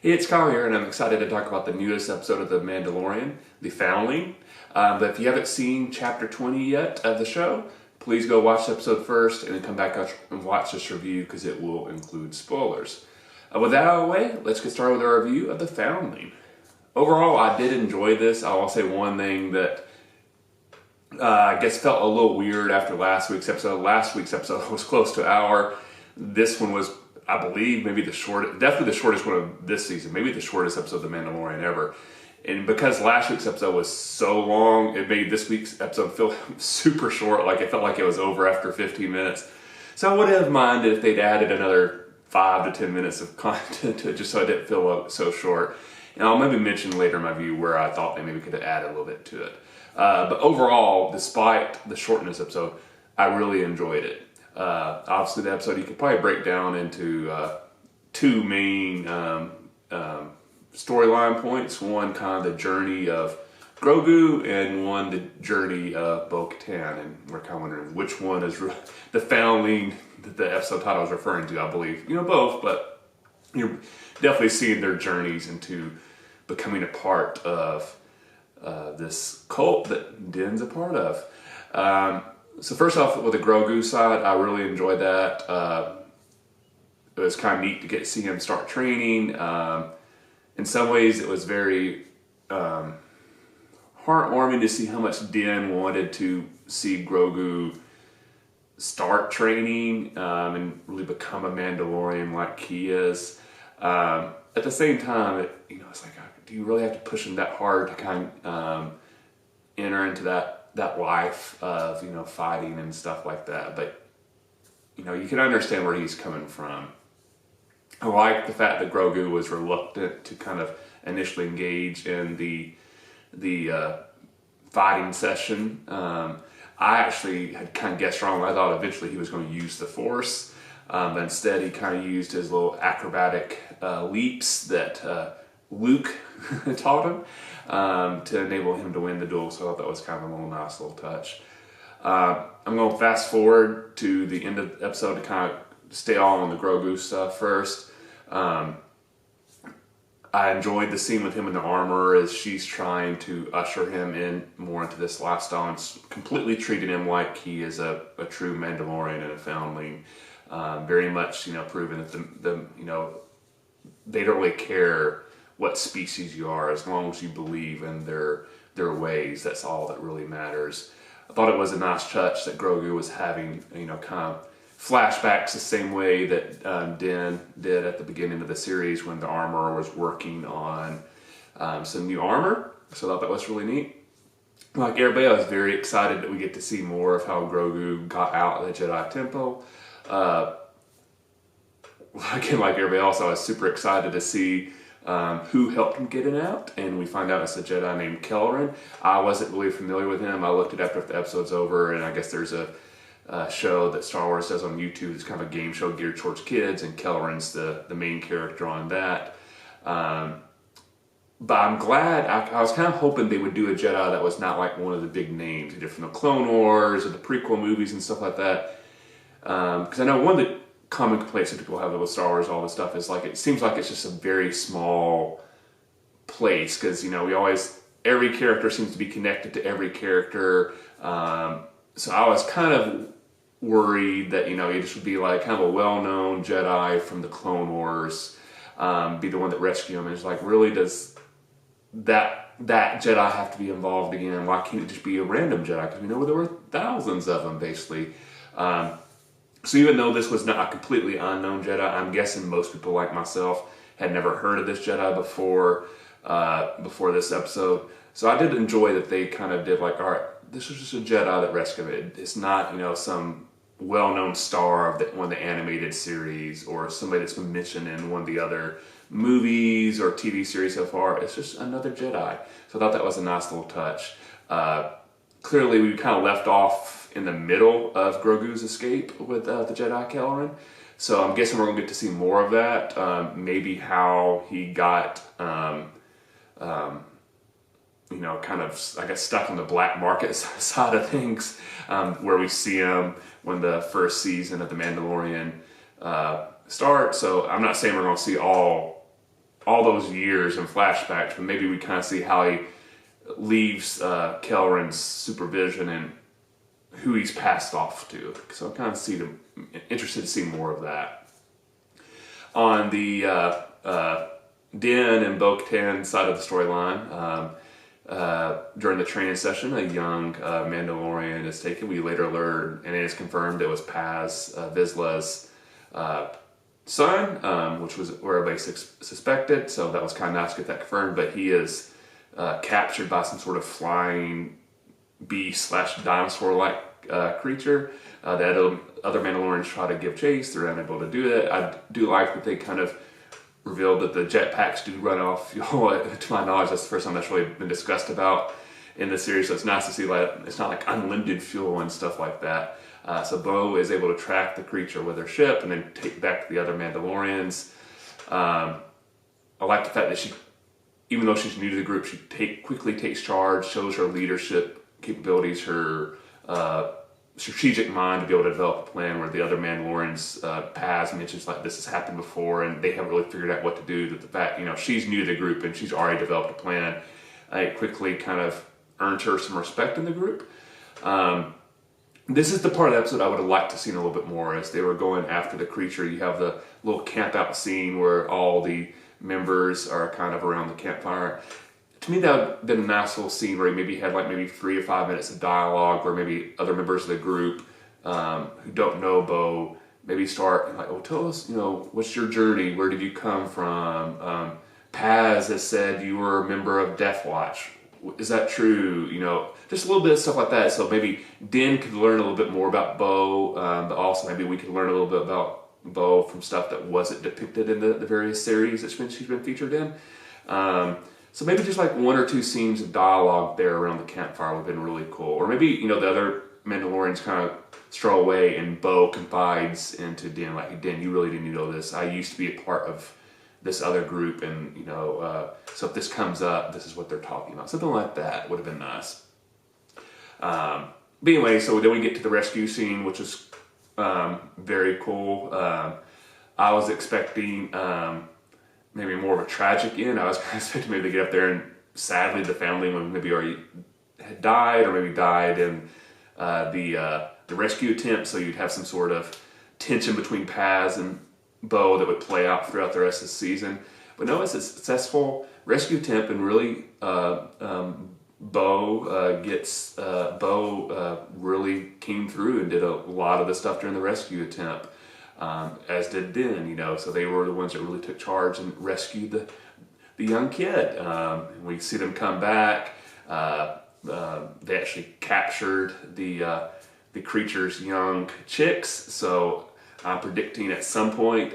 Hey, it's Kyle here, and I'm excited to talk about the newest episode of The Mandalorian, The Foundling. But if you haven't seen Chapter 20 yet of the show, please go watch the episode first and then come back and watch this review because it will include spoilers. With that out of the way, let's get started with our review of The Foundling. Overall, I did enjoy this. I will say one thing that I guess felt a little weird after last week's episode. Last week's episode was close to an hour. This one was, I believe, maybe definitely the shortest one of this season, maybe the shortest episode of The Mandalorian ever. And because last week's episode was so long, it made this week's episode feel super short, like it felt like it was over after 15 minutes. So I wouldn't have minded if they'd added another 5 to 10 minutes of content to it, just so it didn't feel so short. And I'll maybe mention later in my view where I thought they maybe could have added a little bit to it. But overall, despite the shortness episode, I really enjoyed it. Obviously, the episode you could probably break down into two main storyline points. One, kind of the journey of Grogu, and one, the journey of Bo-Katan. And we're kind of wondering which one is the Foundling that the episode title is referring to. I believe, both, but you're definitely seeing their journeys into becoming a part of this cult that Din's a part of. So first off, with the Grogu side, I really enjoyed that. It was kind of neat to see him start training. In some ways, it was very heartwarming to see how much Din wanted to see Grogu start training and really become a Mandalorian like he is. At the same time, it's like, do you really have to push him that hard to kind of enter into that life of, fighting and stuff like that? But, you can understand where he's coming from. I like the fact that Grogu was reluctant to kind of initially engage in the fighting session. I actually had kind of guessed wrong. I thought eventually he was going to use the Force. But instead, he kind of used his little acrobatic leaps that Luke taught him to enable him to win the duel. So I thought that was kind of a nice little touch. I'm going to fast forward to the end of the episode to kind of stay all on the Grogu stuff first. I enjoyed the scene with him in the armor as she's trying to usher him in more into this lifestyle and completely treating him like he is a true Mandalorian and a Foundling. Very much, proving that they don't really care what species you are, as long as you believe in their ways. That's all that really matters. I thought it was a nice touch that Grogu was having, kind of flashbacks the same way that Din did at the beginning of the series when the armorer was working on some new armor. So I thought that was really neat. Like everybody, I was very excited that we get to see more of how Grogu got out of the Jedi Temple. Again, like everybody else, I was super excited to see who helped him get it out, and we find out it's a Jedi named Kelleran. I wasn't really familiar with him. I looked it up after the episode's over, and I guess there's a show that Star Wars does on YouTube. It's kind of a game show geared towards kids, and Kelleran's the main character on that. But I'm glad, I was kind of hoping they would do a Jedi that was not like one of the big names, either from the Clone Wars or the prequel movies and stuff like that. Because I know one of the common complaints that people have with Star Wars, all this stuff, is like it seems like it's just a very small place. Because every character seems to be connected to every character. So I was kind of worried that you just would be like kind of a well-known Jedi from the Clone Wars, be the one that rescued him. And it's like, really, does that Jedi have to be involved again? Why can't it just be a random Jedi? Because we know there were thousands of them, basically. So even though this was not a completely unknown Jedi, I'm guessing most people like myself had never heard of this Jedi before this episode. So I did enjoy that they kind of did like, all right, this was just a Jedi that rescued it. It's not, some well-known star of one of the animated series or somebody that's been mentioned in one of the other movies or TV series so far. It's just another Jedi. So I thought that was a nice little touch. Clearly, we kind of left off in the middle of Grogu's escape with the Jedi Kelleran. So I'm guessing we're going to get to see more of that. Maybe how he got, kind of, I guess, stuck on the black market side of things, where we see him when the first season of The Mandalorian starts. So I'm not saying we're going to see all Bo's years and flashbacks, but maybe we kind of see how he leaves Kelren's supervision and who he's passed off to. So I'm kind of interested to see more of that. On the Din and Bo-Katan side of the storyline, during the training session, a young Mandalorian is taken. We later learn, and it is confirmed, it was Paz Vizsla's son, which was where everybody suspected. So that was kind of nice to get that confirmed. But he is captured by some sort of flying beast/dinosaur-like creature. The other Mandalorians try to give chase. They're unable to do it. I do like that they kind of revealed that the jetpacks do run off fuel. To my knowledge, that's the first time that's really been discussed about in the series. So it's nice to see that it's not like unlimited fuel and stuff like that. So Bo is able to track the creature with her ship and then take back to the other Mandalorians. I like the fact that she, even though she's new to the group, she quickly takes charge, shows her leadership capabilities, her strategic mind to be able to develop a plan, where the other Mandalorians, Paz mentions like this has happened before and they haven't really figured out what to do. That the fact, she's new to the group and she's already developed a plan, it quickly kind of earned her some respect in the group. This is the part of the episode I would have liked to see a little bit more. As they were going after the creature, you have the little camp out scene where all the members are kind of around the campfire. To me, that would have been a nice little scene where he maybe had like maybe 3 or 5 minutes of dialogue, where maybe other members of the group who don't know Bo maybe start like, oh, tell us, what's your journey? Where did you come from? Paz has said you were a member of Death Watch. Is that true? Just a little bit of stuff like that. So maybe Din could learn a little bit more about Bo, but also maybe we could learn a little bit about Bo from stuff that wasn't depicted in the various series that she's been featured in. So maybe just like 1 or 2 scenes of dialogue there around the campfire would have been really cool. Or maybe, the other Mandalorians kind of stroll away and Bo confides into Din, like, Din, you really didn't know this. I used to be a part of this other group, and, so if this comes up, this is what they're talking about. Something like that would have been nice. But anyway, so then we get to the rescue scene, which is very cool. I was expecting maybe more of a tragic end. I was expecting maybe to get up there and sadly the Foundling would maybe already had died, or maybe died in the rescue attempt. So you'd have some sort of tension between Paz and Bo that would play out throughout the rest of the season. But no, it's a successful rescue attempt, and really Bo really came through and did a lot of the stuff during the rescue attempt. As did Din, so they were the ones that really took charge and rescued the young kid. We see them come back. They actually captured the creature's young chicks. So I'm predicting at some point,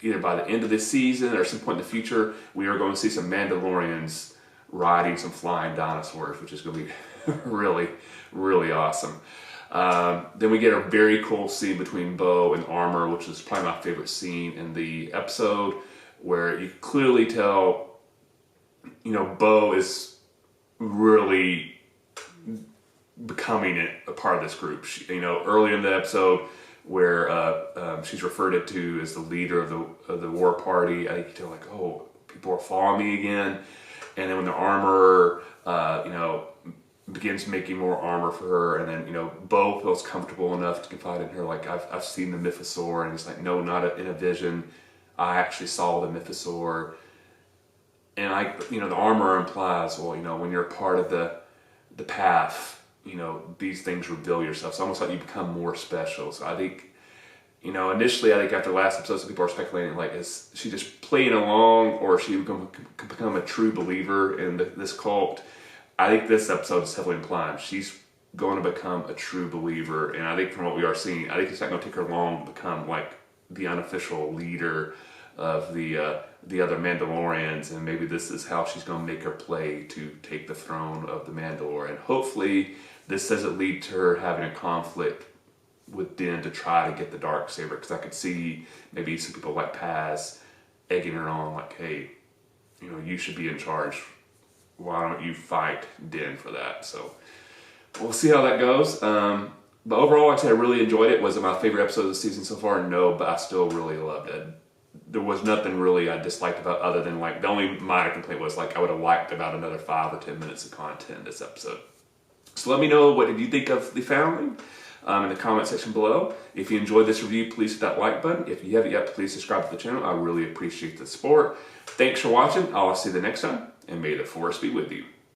either by the end of this season or some point in the future, we are going to see some Mandalorians riding some flying dinosaurs, which is going to be really, really awesome. Then we get a very cool scene between Bo and Armor, which is probably my favorite scene in the episode, where you clearly tell, Bo is really becoming a part of this group. Early in the episode, where she's referred to as the leader of the war party, I think you tell like, oh, people are following me again. And then when the Armorer, begins making more armor for her, and then Bo feels comfortable enough to confide in her, like, I've seen the Mythosaur, and it's like, no, not in a vision, I actually saw the Mythosaur. And the Armorer implies, well, when you're part of the path, these things reveal yourself. It's almost like you become more special. So I think, initially, I think after the last episode, some people are speculating, like, is she just playing along, or is she become a true believer in this cult? I think this episode is heavily implying she's going to become a true believer, and I think from what we are seeing, I think it's not going to take her long to become like the unofficial leader of the other Mandalorians, and maybe this is how she's going to make her play to take the throne of the Mandalorian. Hopefully, this doesn't lead to her having a conflict with Din to try to get the Darksaber, because I could see maybe some people like Paz egging her on, like, hey, you should be in charge. Why don't you fight Din for that? So we'll see how that goes. But overall, like I said, I really enjoyed it. Was it my favorite episode of the season so far? No, but I still really loved it. there was nothing really I disliked about other than like the only minor complaint was like I would have liked about another 5 or 10 minutes of content in this episode. So let me know what did you think of The Foundling in the comment section below. If you enjoyed this review, please hit that like button. If you haven't yet, please subscribe to the channel. I really appreciate the support. Thanks for watching. I'll see you the next time, and may the force be with you.